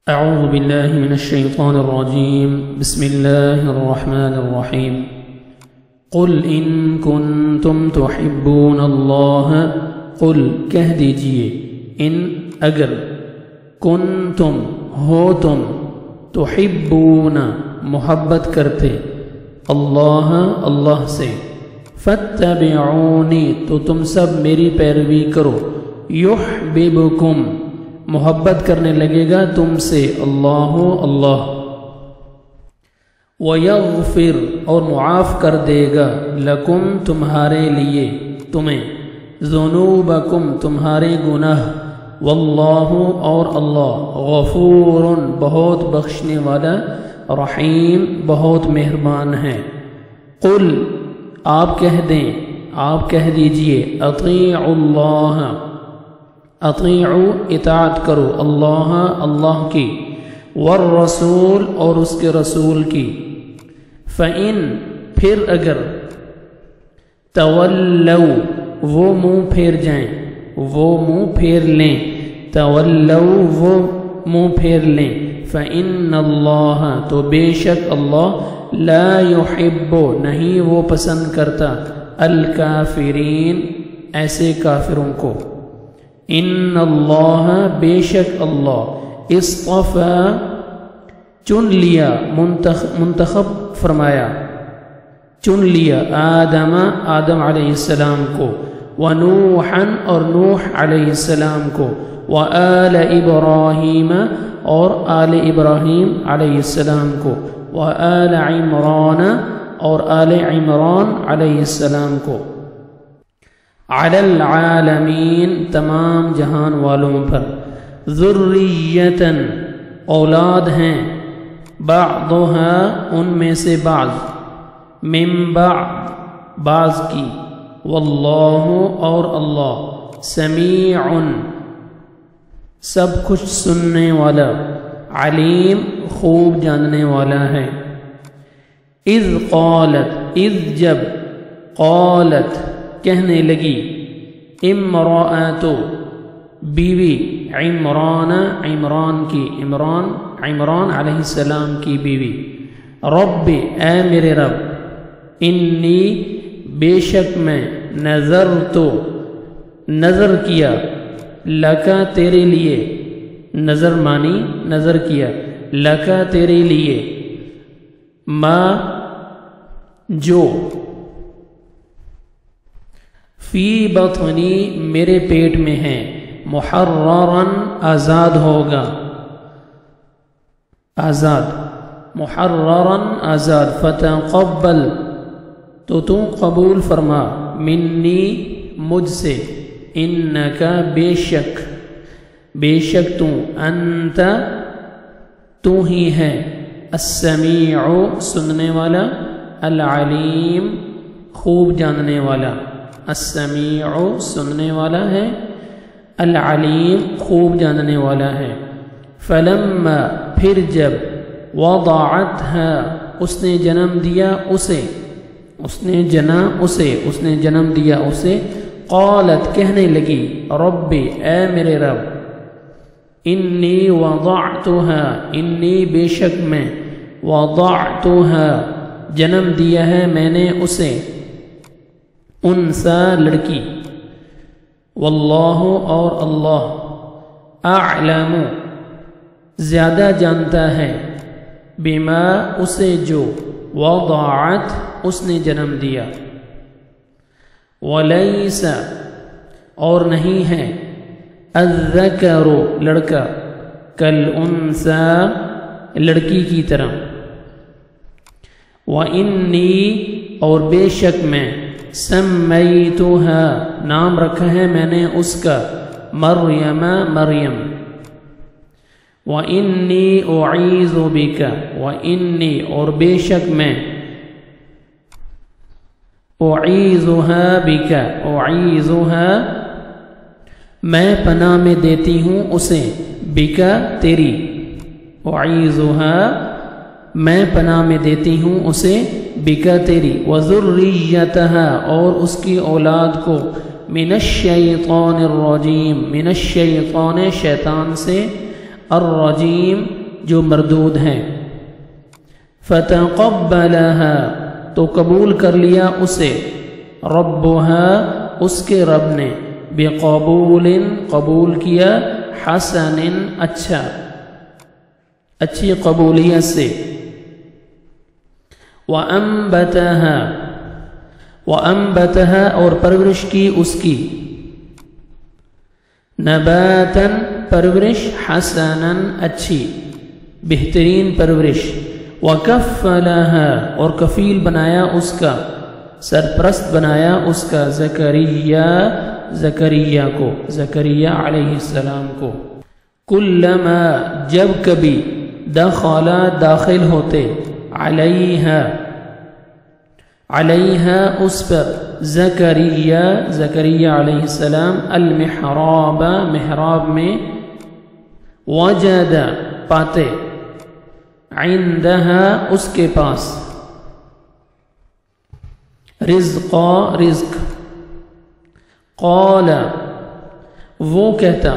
أعوذ بالله من الشيطان الرجيم بسم الله الرحمن الرحيم قل إن كنتم تحبون الله قل کہہ دیجئے ان اگر کنتم ہو تم تحبون محبت کرتے اللہ اللہ سے فاتبعونی تو تم سب میری پیروی کرو یحببکم محبت کرنے لگے گا تم سے اللہ اللہ وَيَغْفِرْ اور معاف کر دے گا لَكُمْ تمہارے لیے تمہیں ذُنُوبَكُمْ تمہارے گناہ وَاللَّهُ اور اللہ غفور بہت بخشنے والا رحیم بہت مہربان ہے قل آپ کہہ دیں آپ کہہ دیجئے اطیعوا اللہ اطیعوا اطاعت کرو اللہ اللہ کی والرسول اور اس کے رسول کی فَإِن پھر اگر تولوا وہ منہ پھیر جائیں وہ منہ پھیر لیں تولوا وہ منہ پھیر لیں فَإِنَّ اللَّهَ تو بے شک اللہ لا يحب نہیں وہ پسند کرتا الکافرین ایسے کافروں کو ان اللہ بے شک اللہ اصطفى چن لیا منتخب فرمایا چن لیا آدم علیہ السلام کو ونوحا اور نوح علیہ السلام کو وآل ابراہیم اور آل ابراہیم علیہ السلام کو وآل عمران اور آل عمران علیہ السلام کو علی العالمین تمام جہان والوں پر ذریتاً اولاد ہیں بعضها ان میں سے بعض من بعض بعض کی واللہ اور اللہ سمیع سب کچھ سننے والا علیم خوب جاننے والا ہے اذ قالت اذ جب قالت کہنے لگی امرأۃ بیوی عمران کی عمران علیہ السلام کی بیوی رب اے میرے رب انی بے شک میں نظر کیا لکا تیرے لیے نظر مانی نظر کیا لکا تیرے لیے ما جو فی بطنی میرے پیٹ میں ہے محررن آزاد ہوگا آزاد محررن آزاد فتقبل تو قبول فرما منی مجھ سے انکا بے شک انت تو ہی ہے السمیع سننے والا العلیم خوب جاننے والا السمیع سننے والا ہے العلیم خوب جاننے والا ہے فلما پھر جب وضعتها اس نے جنم دیا اسے قالت کہنے لگی رب اے میرے رب انی وضعتها انی بے شک میں وضعتها جنم دیا ہے میں نے اسے انسا لڑکی واللہ اور اللہ اعلم زیادہ جانتا ہے بما اسے جو وضعت اس نے جنم دیا ولیس اور نہیں ہے الذکر لڑکا کالانثی لڑکی کی طرح وانی اور بے شک میں سمیتها نام رکھا ہے میں نے اس کا مریم وانی اعیذ بک وانی اور بے شک میں اعیذها بک میں پناہ میں دیتی ہوں اسے بک تیری اعیذها میں پناہ میں دیتی ہوں اسے بکا تیری وذریتها اور اس کی اولاد کو من الشیطان الرجیم من الشیطان شیطان سے الرجیم جو مردود ہیں. فتقبلها تو قبول کر لیا اسے ربها اس کے رب نے بقبول قبول کیا حسن اچھی قبولیت سے. وَأَنبَتَهَا اور پرورش کی اس کی نباتاً پرورش حسناً اچھی بہترین پرورش. وَكَفَّلَهَا اور کفیل بنایا اس کا سرپرست بنایا اس کا زکریا کو زکریا علیہ السلام کو. کلما جب کبھی دخلا داخل ہوتے علیہا اس پر زکریا علیہ السلام المحراب محراب میں وجد پاتے عندها اس کے پاس رزق قال وہ کہتا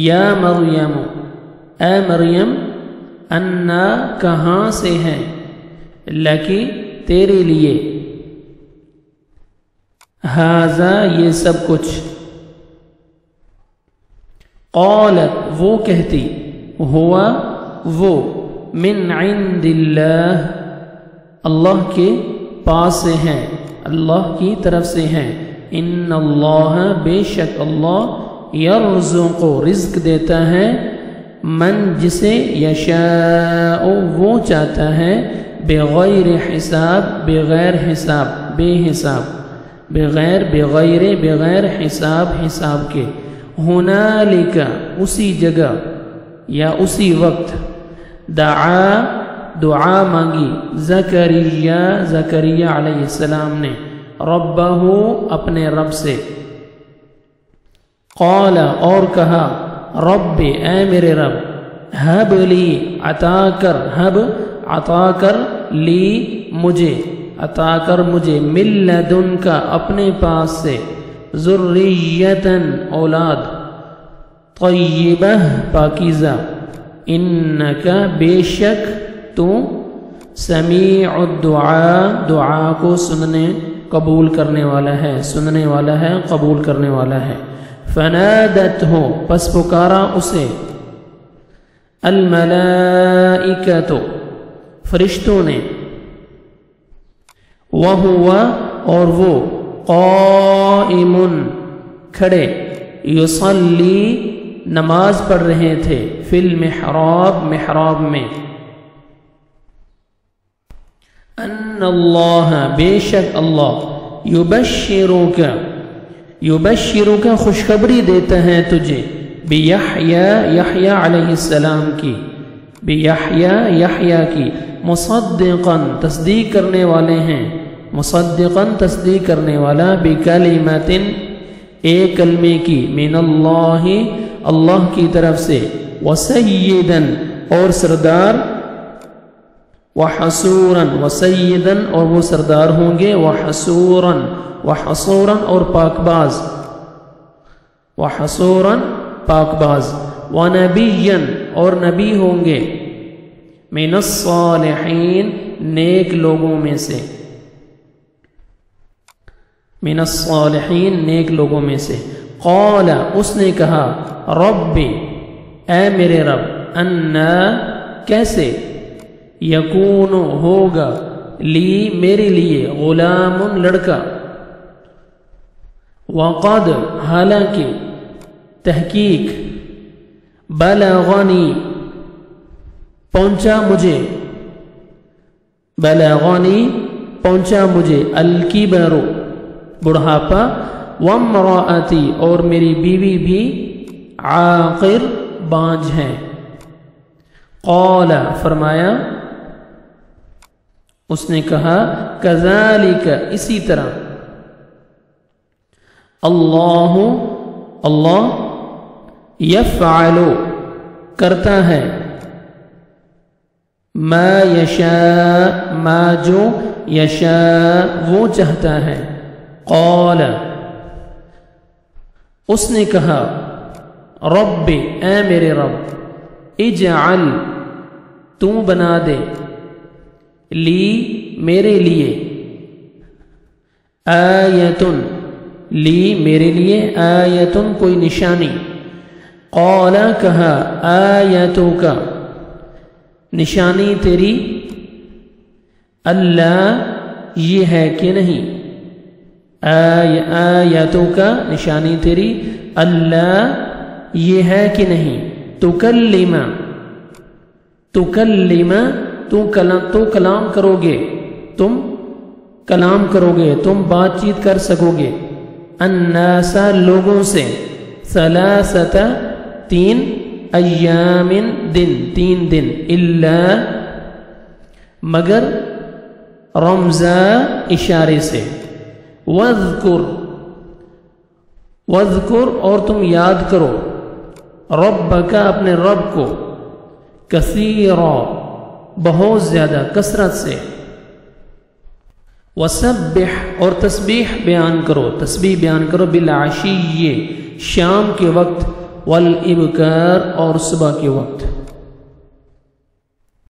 یا مریم اے مریم انا کہاں سے ہے لکی تیرے لیے ھذا یہ سب کچھ. قالت وہ کہتی ہوا وہ من عند اللہ اللہ کے پاس سے ہیں اللہ کی طرف سے ہیں. ان اللہ بے شک اللہ یرزق رزق دیتا ہے من جسے یشاء وہ چاہتا ہے بغیر حساب بغیر حساب کے. ہنالک اسی جگہ یا اسی وقت دعا مانگی زکریا علیہ السلام نے ربہ اپنے رب سے. قال اور کہا رب اے میرے رب ہب لی عطا کر لی مجھے من لدنکا اپنے پاس سے ذریتن اولاد طیبہ پاکیزہ انکا بے شک تو سمیع الدعاء دعا کو سننے قبول کرنے والا ہے قبول کرنے والا ہے. فنادتہ پس پکارا اسے الملائکۃ فرشتوں نے وہو اور وہ قائم کھڑے یصلی نماز پڑھ رہے تھے فی المحراب محراب میں. ان اللہ بے شک اللہ یبشرک خوشخبری دیتا ہے تجھے یحییٰ علیہ السلام کی یحییٰ کی مصدقاً تصدیق کرنے والے ہیں تصدیق کرنے والا بکلمۃ ایک کلمے کی من اللہ کی طرف سے وسیداً اور سردار وسیداً اور وہ سردار ہوں گے وحصوراً اور پاک باز ونبیاً اور نبی ہوں گے من الصالحین نیک لوگوں میں سے. قال اس نے کہا رب اے میرے رب انا کیسے یکون ہوگا لی میرے لیے غلام لڑکا وقد حالانکہ تحقیق بلغنی پہنچا مجھے الکبر بڑھاپا وامرأتی اور میری بیوی بھی عاقر بانجھ ہے. قال فرمایا اس نے کہا کذالک اسی طرح اللہ یفعل کرتا ہے ما جو یشاء وہ چاہتا ہے. قال اس نے کہا رب اے میرے رب اجعل تو بنا دے لی میرے لیے آیتن لی میرے لیے آیتن کوئی نشانی قال کہا آیتو کا نشانی تیری اللہ یہ ہے کہ نہیں آیتو کا نشانی تیری اللہ یہ ہے کہ نہیں تکلم تو کلام کرو گے تم کلام کرو گے تم بات چیت کر سکو گے الناس لوگوں سے ثلاثت 3 ایام تین دن الا مگر رمزا اشارے سے وذکر اور تم یاد کرو ربک اپنے رب کو کثیرا بہت زیادہ کثرت سے وسبح اور تسبیح بیان کرو بالعشی شام کے وقت والابکار اور صبح کے وقت